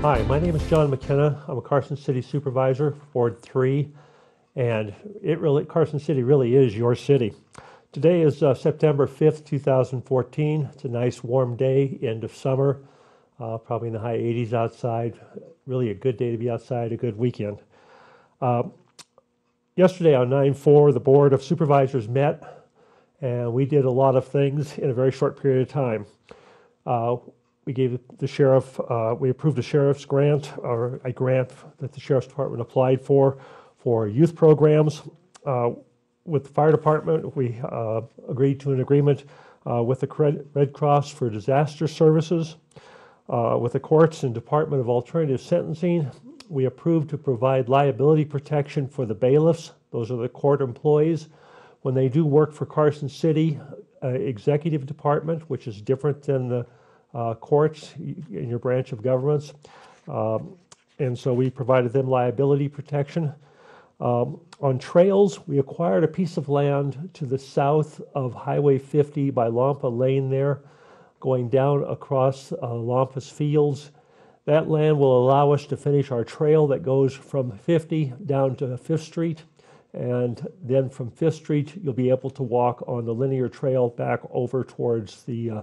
Hi, my name is John McKenna. I'm a Carson City Supervisor, Ward 3, and Carson City really is your city. Today is September 5th, 2014. It's a nice warm day, end of summer, probably in the high 80s outside. Really a good day to be outside, a good weekend. Yesterday on 9/4, the Board of Supervisors met, and we did a lot of things in a very short period of time. We gave the sheriff, we approved a sheriff's grant, or a grant that the sheriff's department applied for youth programs. With the fire department, we agreed to an agreement with the Red Cross for disaster services. With the courts and Department of Alternative Sentencing, we approved to provide liability protection for the bailiffs. Those are the court employees. When they do work for Carson City Executive Department, which is different than the courts in your branch of governments. And so we provided them liability protection. On trails, we acquired a piece of land to the south of Highway 50 by Lampa Lane there, going down across Lampa's fields. That land will allow us to finish our trail that goes from 50 down to 5th Street. And then from 5th Street, you'll be able to walk on the linear trail back over towards the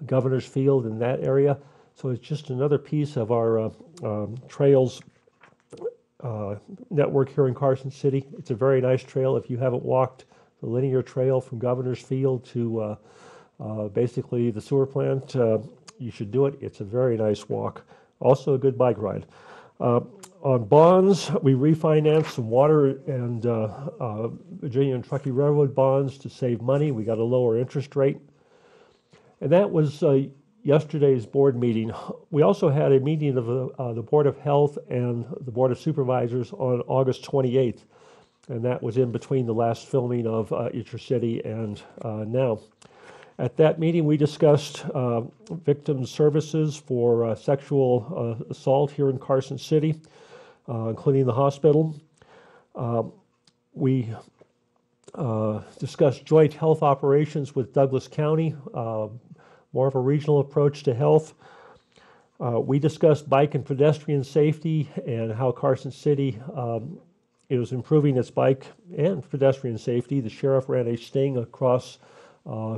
Governor's Field in that area. So it's just another piece of our trails network here in Carson City. It's a very nice trail. If you haven't walked the linear trail from Governor's Field to basically the sewer plant, you should do it. It's a very nice walk. Also a good bike ride. On bonds, we refinanced some water and Virginia and Truckee Railroad bonds to save money. We got a lower interest rate. And that was yesterday's board meeting. We also had a meeting of the Board of Health and the Board of Supervisors on August 28th. And that was in between the last filming of It's Your City and now. At that meeting, we discussed victim services for sexual assault here in Carson City, including the hospital. We discussed joint health operations with Douglas County, more of a regional approach to health. We discussed bike and pedestrian safety and how Carson City is improving its bike and pedestrian safety. The sheriff ran a sting across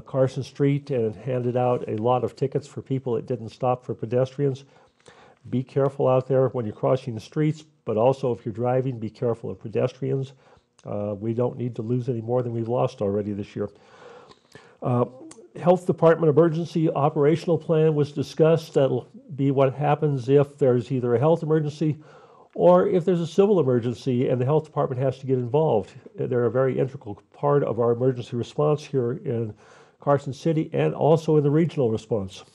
Carson Street and handed out a lot of tickets for people that didn't stop for pedestrians. Be careful out there when you're crossing the streets, but also if you're driving, be careful of pedestrians. We don't need to lose any more than we've lost already this year. Health Department emergency operational plan was discussed. That'll be what happens if there's either a health emergency or if there's a civil emergency and the health department has to get involved. They're a very integral part of our emergency response here in Carson City and also in the regional response.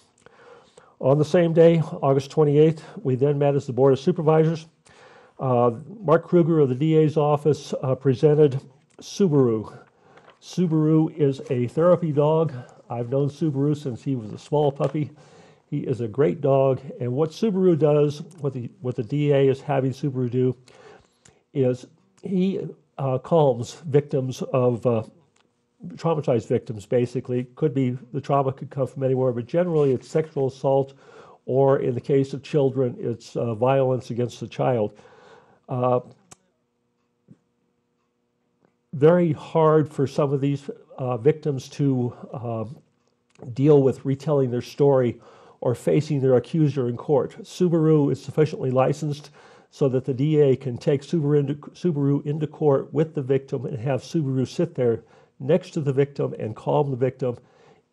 On the same day, August 28th, we then met as the Board of Supervisors. Mark Kruger of the DA's office presented Subaru. Subaru is a therapy dog. I've known Subaru since he was a small puppy. He is a great dog, and what Subaru does, what the DA is having Subaru do, is he calms victims of traumatized victims, basically. Could be, the trauma could come from anywhere, but generally it's sexual assault, or in the case of children, it's violence against the child. Very hard for some of these victims to deal with retelling their story or facing their accuser in court. Subaru is sufficiently licensed so that the DA can take Subaru into court with the victim and have Subaru sit there next to the victim and calm the victim.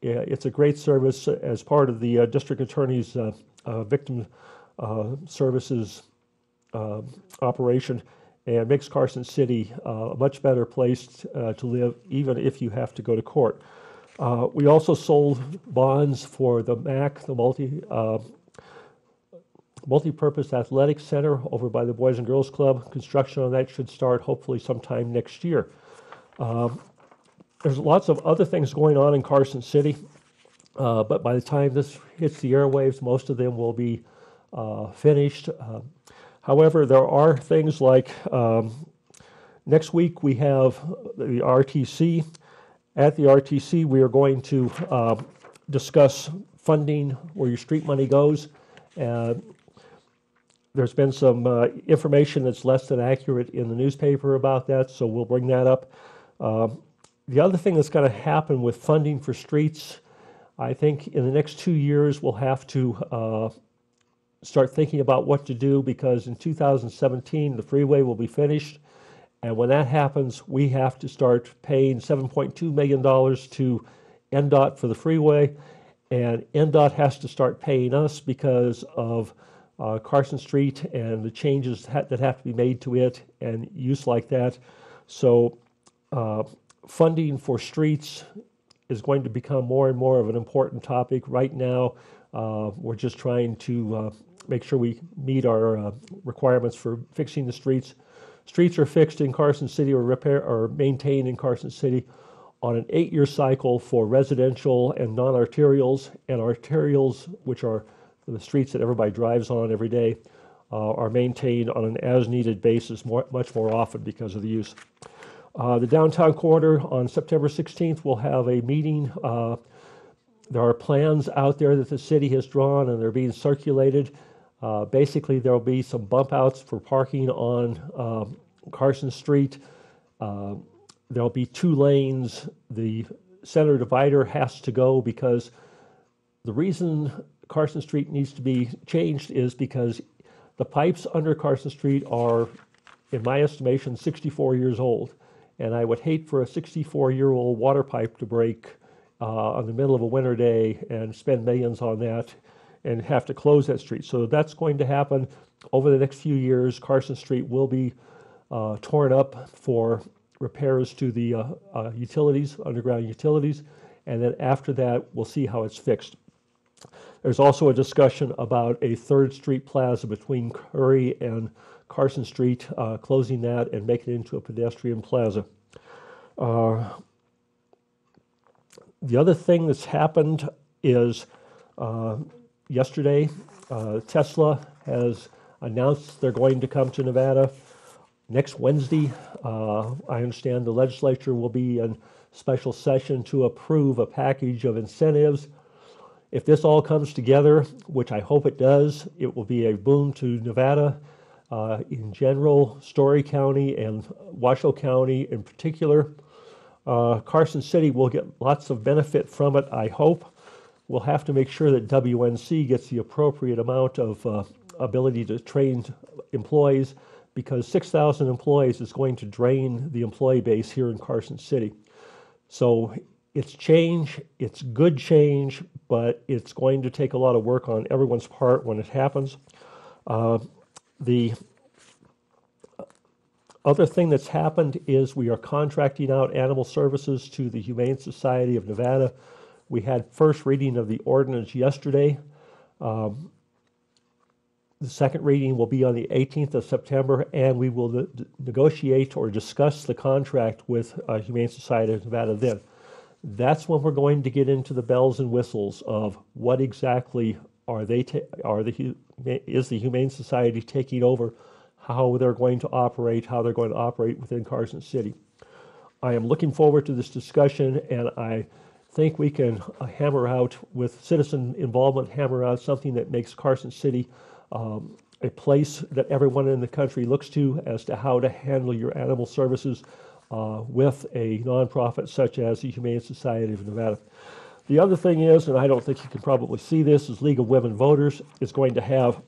It's a great service as part of the district attorney's victim services operation, and makes Carson City a much better place to live, even if you have to go to court. We also sold bonds for the MAC, the Multi-Purpose Athletic Center over by the Boys and Girls Club. Construction on that should start hopefully sometime next year. There's lots of other things going on in Carson City, but by the time this hits the airwaves, most of them will be finished. However, there are things like next week we have the RTC. At the RTC, we are going to discuss funding, where your street money goes. There's been some information that's less than accurate in the newspaper about that, so we'll bring that up. The other thing that's going to happen with funding for streets, I think in the next 2 years we'll have to start thinking about what to do, because in 2017 the freeway will be finished, and when that happens we have to start paying $7.2 million to NDOT for the freeway, and NDOT has to start paying us because of Carson Street and the changes that have to be made to it and use like that. So funding for streets is going to become more and more of an important topic. Right now, we're just trying to make sure we meet our requirements for fixing the streets. Streets are fixed in Carson City or maintained in Carson City on an 8-year cycle for residential and non-arterials, and arterials, which are the streets that everybody drives on every day, are maintained on an as-needed basis much more often because of the use. The downtown corridor on September 16th will have a meeting. There are plans out there that the city has drawn and they're being circulated. Basically, there will be some bump outs for parking on Carson Street. There'll be 2 lanes. The center divider has to go because the reason Carson Street needs to be changed is because the pipes under Carson Street are, in my estimation, 64 years old. And I would hate for a 64-year-old water pipe to break on the middle of a winter day and spend millions on that and have to close that street. So that's going to happen over the next few years. Carson Street will be torn up for repairs to the utilities, underground utilities, and then after that, we'll see how it's fixed. There's also a discussion about a 3rd Street Plaza between Curry and Carson Street, closing that and making it into a pedestrian plaza. The other thing that's happened is yesterday, Tesla has announced they're going to come to Nevada next Wednesday. I understand the legislature will be in special session to approve a package of incentives. If this all comes together, which I hope it does, it will be a boon to Nevada in general, Story County and Washoe County in particular. Carson City will get lots of benefit from it, I hope. We'll have to make sure that WNC gets the appropriate amount of ability to train employees, because 6,000 employees is going to drain the employee base here in Carson City. So it's change, it's good change, but it's going to take a lot of work on everyone's part when it happens. The other thing that's happened is we are contracting out animal services to the Humane Society of Nevada. We had first reading of the ordinance yesterday. The second reading will be on the 18th of September, and we will negotiate or discuss the contract with Humane Society of Nevada then. That's when we're going to get into the bells and whistles of what exactly is the Humane Society taking over, how they're going to operate, how they're going to operate within Carson City. I am looking forward to this discussion, and I think we can hammer out, with citizen involvement, hammer out something that makes Carson City a place that everyone in the country looks to as to how to handle your animal services with a nonprofit such as the Humane Society of Nevada. The other thing is, and I don't think you can probably see this, is League of Women Voters is going to have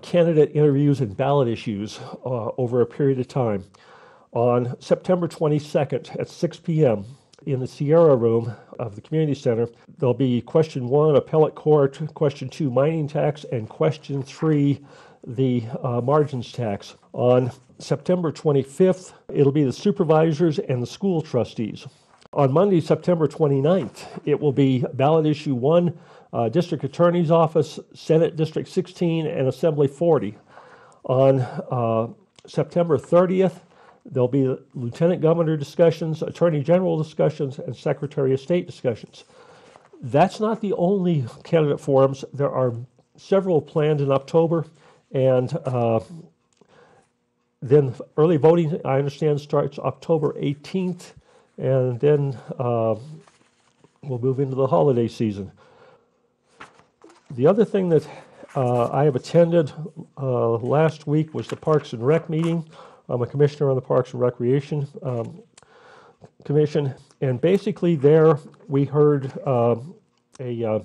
candidate interviews and ballot issues over a period of time. On September 22nd at 6 p.m. in the Sierra Room of the Community Center, there'll be question 1, appellate court, question 2, mining tax, and question 3, the margins tax. On September 25th, it'll be the supervisors and the school trustees. On Monday, September 29th, it will be ballot issue 1, District Attorney's Office, Senate District 16, and Assembly 40. On September 30th, there'll be Lieutenant Governor discussions, Attorney General discussions, and Secretary of State discussions. That's not the only candidate forums. There are several planned in October, and then early voting, I understand, starts October 18th, and then we'll move into the holiday season. The other thing that I have attended, last week was the Parks and Rec meeting. I'm a commissioner on the Parks and Recreation Commission, and basically there we heard a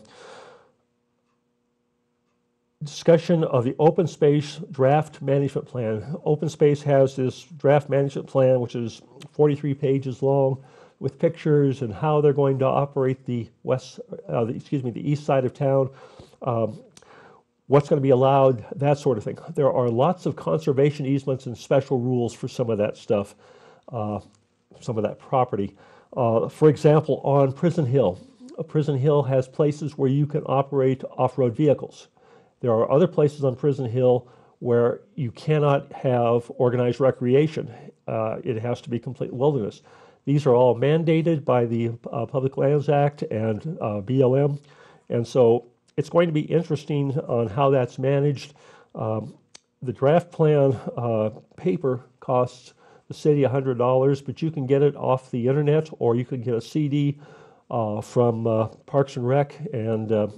discussion of the open space draft management plan. Open space has this draft management plan, which is 43 pages long, with pictures and how they're going to operate the the east side of town, what's going to be allowed, that sort of thing. There are lots of conservation easements and special rules for some of that stuff, some of that property. For example, on Prison Hill. Prison Hill has places where you can operate off-road vehicles. There are other places on Prison Hill where you cannot have organized recreation. It has to be complete wilderness. These are all mandated by the Public Lands Act and BLM, and so it's going to be interesting on how that's managed. The draft plan paper costs the city $100, but you can get it off the internet, or you can get a CD from Parks and Rec and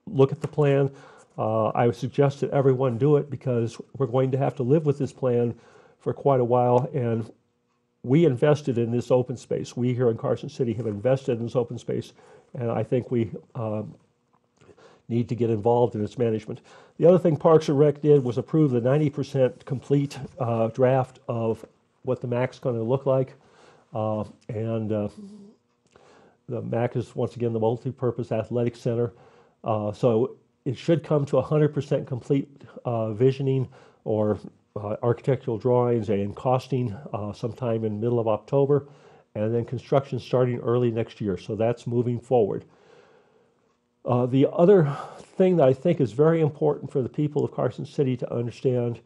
look at the plan. I would suggest that everyone do it because we're going to have to live with this plan for quite a while, and we invested in this open space. We here in Carson City have invested in this open space, and I think we need to get involved in its management. The other thing Parks and Rec did was approve the 90% complete draft of what the MAC's going to look like, and the MAC is once again the Multi-Purpose Athletic Center. So it should come to 100% complete visioning or architectural drawings and costing sometime in the middle of October, and then construction starting early next year. So that's moving forward. The other thing that I think is very important for the people of Carson City to understand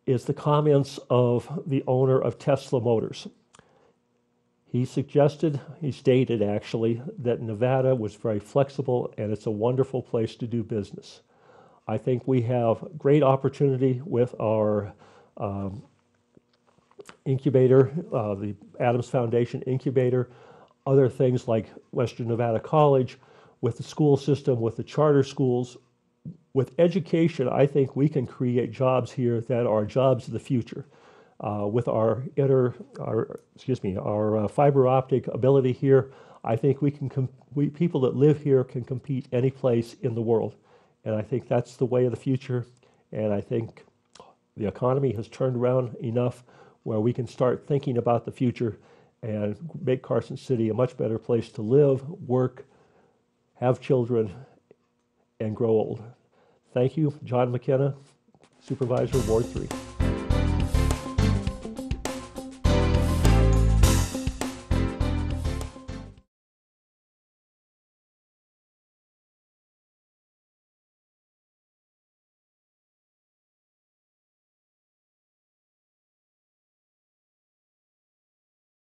is the comments of the owner of Tesla Motors. He stated actually, that Nevada was very flexible and it's a wonderful place to do business. I think we have great opportunity with our incubator, the Adams Foundation incubator, other things like Western Nevada College, with the school system, with the charter schools. With education, I think we can create jobs here that are jobs of the future. With our fiber optic ability here, I think people that live here can compete any place in the world. And I think that's the way of the future. And I think the economy has turned around enough where we can start thinking about the future and make Carson City a much better place to live, work, have children, and grow old. Thank you, John McKenna, Supervisor, Ward 3.